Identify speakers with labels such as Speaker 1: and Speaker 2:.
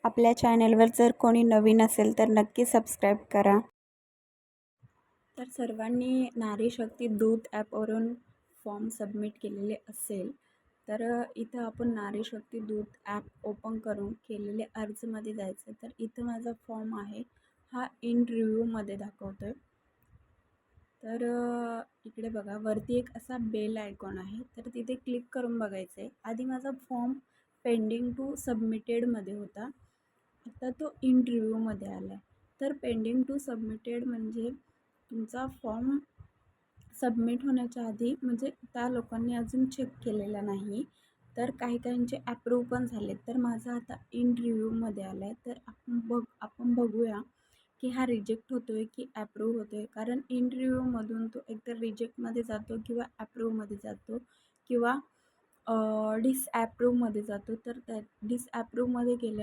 Speaker 1: आपल्या चॅनेलवर जर कोणी नवीन असेल तर नक्की सबस्क्राईब करा. तर सर्वांनी नारी शक्ती दूत ॲपवरून फॉर्म सबमिट केलेले असेल तर इथं आपण नारी शक्ती दूत ॲप ओपन करून केलेले अर्जमध्ये जायचं. तर इथं माझा फॉर्म आहे, हा इन रिव्ह्यूमध्ये दाखवतो आहे. तर इकडे बघा वरती एक असा बेल आयकॉन आहे, तर तिथे क्लिक करून बघायचं आहे. आधी माझा फॉर्म पेंडिंग टू सबमिटेडमध्ये होता, आता तो इन रिव्ह्यूमध्ये आला आहे. तर पेंडिंग टू सबमिटेड म्हणजे तुमचा फॉर्म सबमिट होण्याच्या आधी म्हणजे त्या लोकांनी अजून चेक केलेला नाही, तर काही काहींचे ॲप्रूव्ह पण झाले. तर माझा आता इन रिव्ह्यूमध्ये आला आहे. तर आपण बघूया की हा रिजेक्ट होतो आहे की ॲप्रूव्ह होतो आहे. कारण इन रिव्ह्यूमधून तो एकतर रिजेक्टमध्ये जातो किंवा ॲप्रूव्हमध्ये जातो किंवा डिसॲप्रूव्हमध्ये जातो. तर त्या डिसॲप्रूव्हमध्ये गेल्या